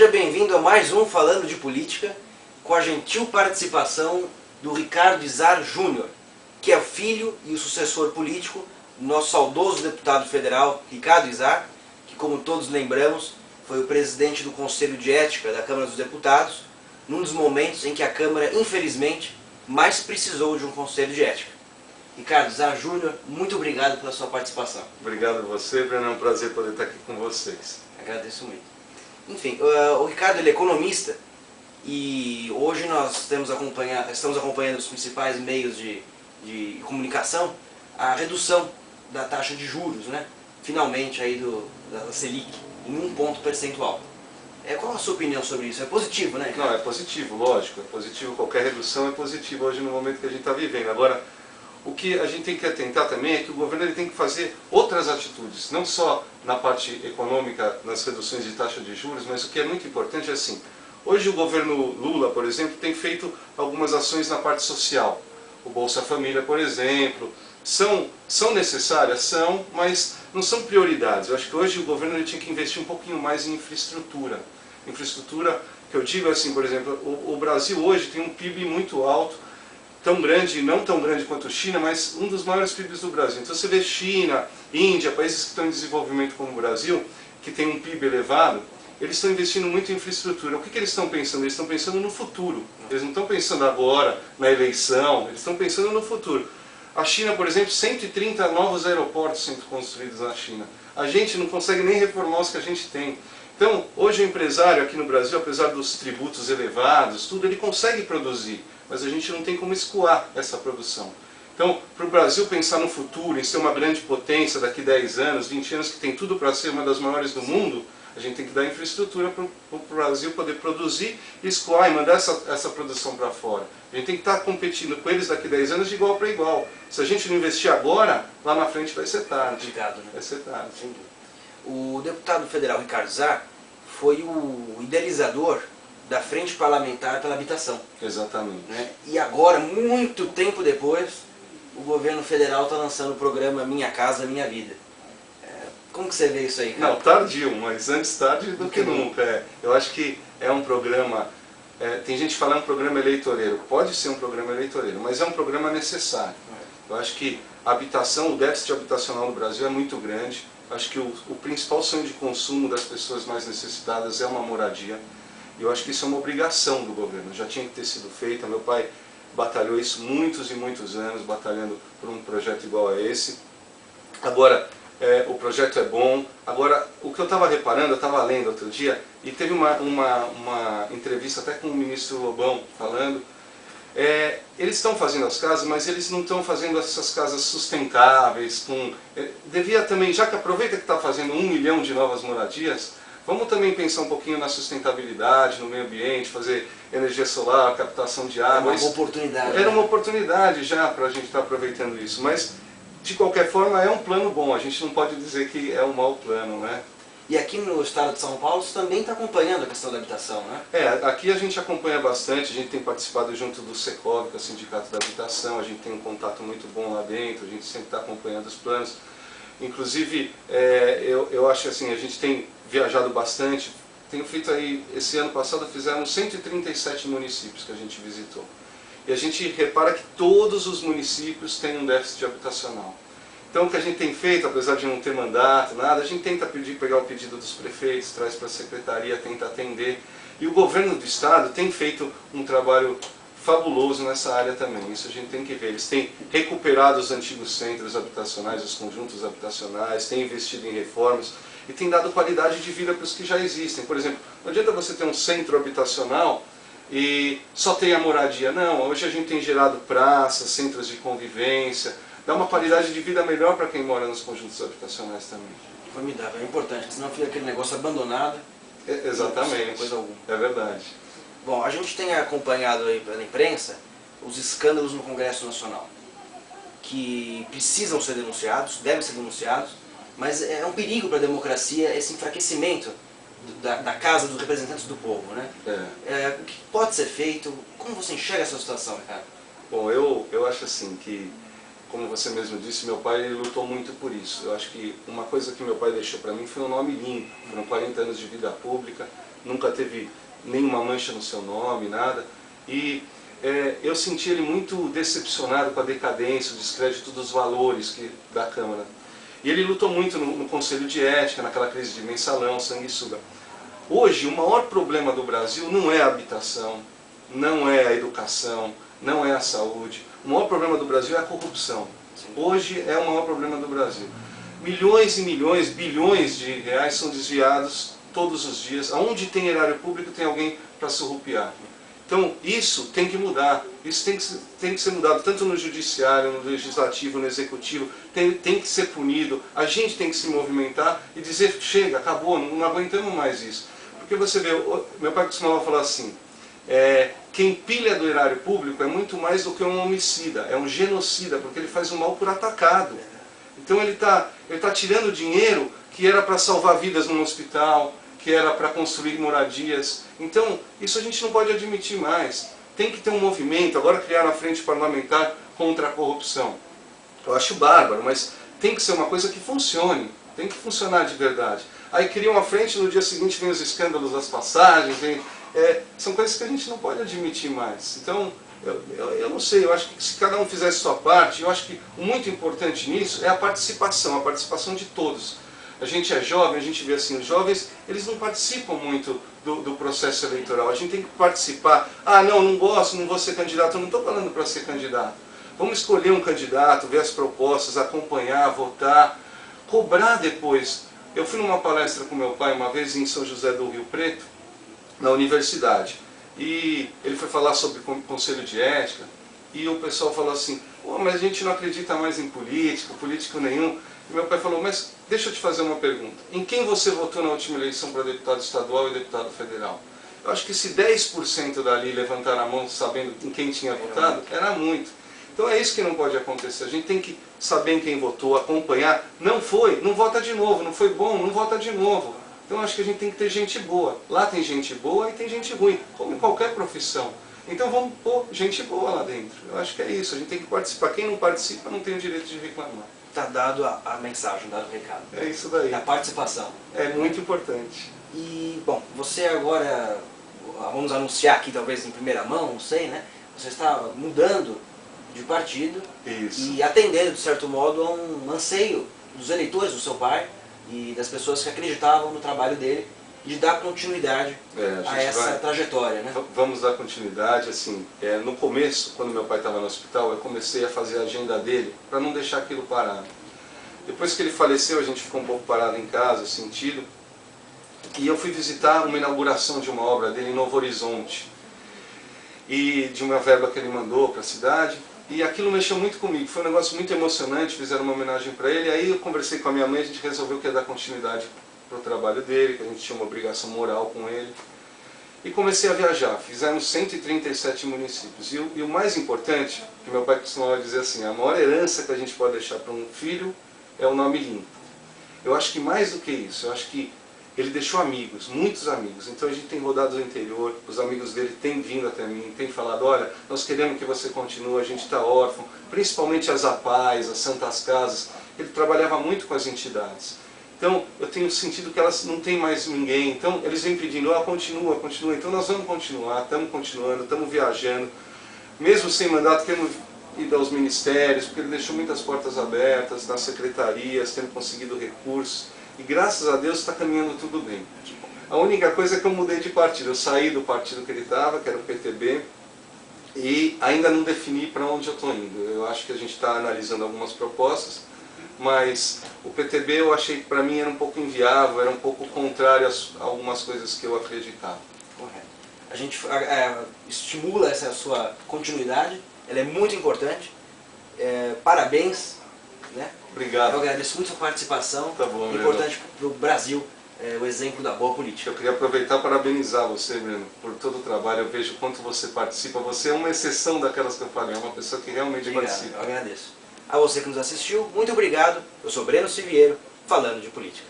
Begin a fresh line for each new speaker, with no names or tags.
Seja bem-vindo a mais um Falando de Política, com a gentil participação do Ricardo Izar Júnior, que é o filho e o sucessor político do nosso saudoso deputado federal Ricardo Izar, que, como todos lembramos, foi o presidente do Conselho de Ética da Câmara dos Deputados, num dos momentos em que a Câmara, infelizmente, mais precisou de um Conselho de Ética. Ricardo Izar Júnior, muito obrigado pela sua participação.
Obrigado a você, Breno, é um prazer poder estar aqui com vocês.
Agradeço muito. Enfim, o Ricardo ele é economista e hoje nós estamos acompanhando os principais meios de comunicação a redução da taxa de juros, né? Finalmente aí da Selic, em 1 ponto percentual. Qual a sua opinião sobre isso? É positivo, né, Ricardo?
Não, é positivo, lógico, é positivo, qualquer redução é positiva hoje no momento que a gente está vivendo. Agora, o que a gente tem que atentar também é que o governo ele tem que fazer outras atitudes, não só na parte econômica, nas reduções de taxa de juros, mas o que é muito importante é assim, hoje o governo Lula, por exemplo, tem feito algumas ações na parte social. O Bolsa Família, por exemplo, são necessárias? São, mas não são prioridades. Eu acho que hoje o governo ele tinha que investir um pouquinho mais em infraestrutura. Infraestrutura, que eu digo assim, por exemplo, o Brasil hoje tem um PIB muito alto, tão grande, não tão grande quanto a China, mas um dos maiores PIBs do Brasil. Então você vê China, Índia, países que estão em desenvolvimento como o Brasil, que tem um PIB elevado, eles estão investindo muito em infraestrutura. O que eles estão pensando? Eles estão pensando no futuro. Eles não estão pensando agora, na eleição, eles estão pensando no futuro. A China, por exemplo, 130 novos aeroportos sendo construídos na China. A gente não consegue nem reformar os que a gente tem. Então, hoje o empresário aqui no Brasil, apesar dos tributos elevados, tudo, ele consegue produzir, mas a gente não tem como escoar essa produção. Então, para o Brasil pensar no futuro, em ser uma grande potência daqui 10 anos, 20 anos, que tem tudo para ser uma das maiores do mundo, a gente tem que dar infraestrutura para o Brasil poder produzir, escoar e mandar essa produção para fora. A gente tem que estar competindo com eles daqui 10 anos de igual para igual. Se a gente não investir agora, lá na frente vai ser tarde.
Complicado, né?
Vai ser tarde.
O deputado federal Ricardo Izar foi o idealizador da Frente Parlamentar pela Habitação.
Exatamente.
Né? E agora, muito tempo depois, o governo federal está lançando o programa Minha Casa Minha Vida. Como que você vê isso aí, cara?
Não, tardio, mas antes tarde do que nunca. Eu acho que é um programa, tem gente que fala um programa eleitoreiro, pode ser um programa eleitoreiro, mas é um programa necessário. Eu acho que a habitação, o déficit habitacional no Brasil é muito grande. Eu acho que o principal sonho de consumo das pessoas mais necessitadas é uma moradia. E eu acho que isso é uma obrigação do governo, já tinha que ter sido feita. Meu pai batalhou isso muitos e muitos anos, batalhando por um projeto igual a esse. Agora, o projeto é bom. Agora, o que eu estava reparando, eu estava lendo outro dia, e teve uma entrevista até com o ministro Lobão falando, eles estão fazendo as casas, mas eles não estão fazendo essas casas sustentáveis. Devia também, já que aproveita que está fazendo 1 milhão de novas moradias, vamos também pensar um pouquinho na sustentabilidade, no meio ambiente, fazer energia solar, captação de água.
É uma oportunidade.
Era uma oportunidade já para a gente estar aproveitando isso, mas de qualquer forma é um plano bom, a gente não pode dizer que é um mau plano, né?
E aqui no estado de São Paulo você também está acompanhando a questão da habitação, né?
Aqui a gente acompanha bastante, a gente tem participado junto do Secov, que é o Sindicato da Habitação, a gente tem um contato muito bom lá dentro, a gente sempre está acompanhando os planos. Inclusive, eu acho assim, a gente tem viajado bastante, tenho feito aí, esse ano passado fizeram 137 municípios que a gente visitou. E a gente repara que todos os municípios têm um déficit habitacional. Então o que a gente tem feito, apesar de não ter mandato, nada, a gente tenta pegar o pedido dos prefeitos, traz para a secretaria, tenta atender. E o governo do estado tem feito um trabalho fabuloso nessa área também, isso a gente tem que ver. Eles têm recuperado os antigos centros habitacionais, os conjuntos habitacionais, têm investido em reformas e têm dado qualidade de vida para os que já existem. Por exemplo, não adianta você ter um centro habitacional e só ter a moradia. Não, hoje a gente tem gerado praças, centros de convivência, dá uma qualidade de vida melhor para quem mora nos conjuntos habitacionais também.
Formidável, é importante, porque senão fica aquele negócio abandonado.
Exatamente,
coisa alguma.
É verdade.
Bom, a gente tem acompanhado aí pela imprensa os escândalos no Congresso Nacional, que precisam ser denunciados, devem ser denunciados, mas é um perigo para a democracia esse enfraquecimento da Casa dos Representantes do Povo, né? O que pode ser feito? Como você enxerga essa situação, Ricardo?
Bom, eu acho assim que, como você mesmo disse, meu pai ele lutou muito por isso. Eu acho que uma coisa que meu pai deixou para mim foi um nome limpo. Foram 40 anos de vida pública, nunca teve nenhuma mancha no seu nome, nada. E eu senti ele muito decepcionado com a decadência, o descrédito dos valores da Câmara. E ele lutou muito no Conselho de Ética, naquela crise de mensalão, sanguessuga. Hoje, o maior problema do Brasil não é a habitação, não é a educação, não é a saúde. O maior problema do Brasil é a corrupção. Hoje é o maior problema do Brasil. Milhões e milhões, bilhões de reais são desviados todos os dias. Aonde tem erário público tem alguém para surrupiar. Então isso tem que mudar, isso tem que ser mudado tanto no judiciário, no legislativo, no executivo, tem que ser punido, a gente tem que se movimentar e dizer, chega, acabou, não aguentamos mais isso. Porque você vê, meu pai costumava falar assim, quem pilha do erário público é muito mais do que um homicida, é um genocida, porque ele faz o mal por atacado. Então ele tá tirando dinheiro que era para salvar vidas num hospital, que era para construir moradias. Então, isso a gente não pode admitir mais. Tem que ter um movimento, agora criar a frente parlamentar contra a corrupção. Eu acho bárbaro, mas tem que ser uma coisa que funcione, tem que funcionar de verdade. Aí criam a frente, no dia seguinte vem os escândalos das passagens, são coisas que a gente não pode admitir mais. Então, eu não sei, eu acho que se cada um fizesse sua parte, eu acho que o muito importante nisso é a participação de todos. A gente é jovem, a gente vê assim, os jovens, eles não participam muito do processo eleitoral. A gente tem que participar. Ah, não gosto, não vou ser candidato. Eu não estou falando para ser candidato. Vamos escolher um candidato, ver as propostas, acompanhar, votar, cobrar depois. Eu fui numa palestra com meu pai uma vez em São José do Rio Preto, na universidade. E ele foi falar sobre conselho de ética. E o pessoal falou assim, mas a gente não acredita mais em político nenhum. E meu pai falou, mas deixa eu te fazer uma pergunta. Em quem você votou na última eleição para deputado estadual e deputado federal? Eu acho que se 10% dali levantaram a mão sabendo em quem tinha votado, era muito. Então é isso que não pode acontecer. A gente tem que saber em quem votou, acompanhar. Não foi, não vota de novo. Não foi bom, não vota de novo. Então eu acho que a gente tem que ter gente boa. Lá tem gente boa e tem gente ruim, como em qualquer profissão. Então vamos pôr gente boa lá dentro. Eu acho que é isso, a gente tem que participar. Quem não participa não tem o direito de reclamar.
Está dado a mensagem, dado o recado.
É isso daí.
A participação.
É muito importante.
E, bom, você agora, vamos anunciar aqui talvez em primeira mão, não sei, né? Você está mudando de partido.
Isso.
E atendendo, de certo modo, a um anseio dos eleitores do seu pai e das pessoas que acreditavam no trabalho dele, de dar continuidade a essa trajetória, né?
Vamos dar continuidade, assim, no começo, quando meu pai estava no hospital, eu comecei a fazer a agenda dele, para não deixar aquilo parado. Depois que ele faleceu, a gente ficou um pouco parado em casa, sentido, e eu fui visitar uma inauguração de uma obra dele em Novo Horizonte, e de uma verba que ele mandou para a cidade, e aquilo mexeu muito comigo, foi um negócio muito emocionante, fizeram uma homenagem para ele, aí eu conversei com a minha mãe, a gente resolveu que ia dar continuidade para o trabalho dele, que a gente tinha uma obrigação moral com ele. E comecei a viajar, fizemos 137 municípios. E o mais importante, que meu pai costumava dizer assim, a maior herança que a gente pode deixar para um filho é o nome limpo. Eu acho que mais do que isso, eu acho que ele deixou amigos, muitos amigos. Então a gente tem rodado no interior, os amigos dele têm vindo até mim, têm falado, olha, nós queremos que você continue, a gente está órfão, principalmente as APAES, as Santas Casas. Ele trabalhava muito com as entidades. Então, eu tenho sentido que elas não têm mais ninguém. Então, eles vêm pedindo, continua. Então, nós vamos continuar, estamos continuando, estamos viajando. Mesmo sem mandato, queremos ir aos ministérios, porque ele deixou muitas portas abertas, nas secretarias, tendo conseguido recursos. E, graças a Deus, está caminhando tudo bem. A única coisa é que eu mudei de partido. Eu saí do partido que ele estava, que era o PTB, e ainda não defini para onde eu estou indo. Eu acho que a gente está analisando algumas propostas, mas o PTB eu achei que para mim era um pouco inviável, era um pouco contrário a algumas coisas que eu acreditava.
Correto. A gente estimula essa sua continuidade, ela é muito importante. Parabéns, né?
Obrigado.
Eu agradeço muito a sua participação.
Tá bom,
importante para o Brasil, o exemplo da boa política.
Eu queria aproveitar e parabenizar você, Breno, por todo o trabalho. Eu vejo o quanto você participa. Você é uma exceção daquelas que eu falei, é uma pessoa que realmente participa.
Eu agradeço. A você que nos assistiu, muito obrigado. Eu sou Breno Siviero, falando de política.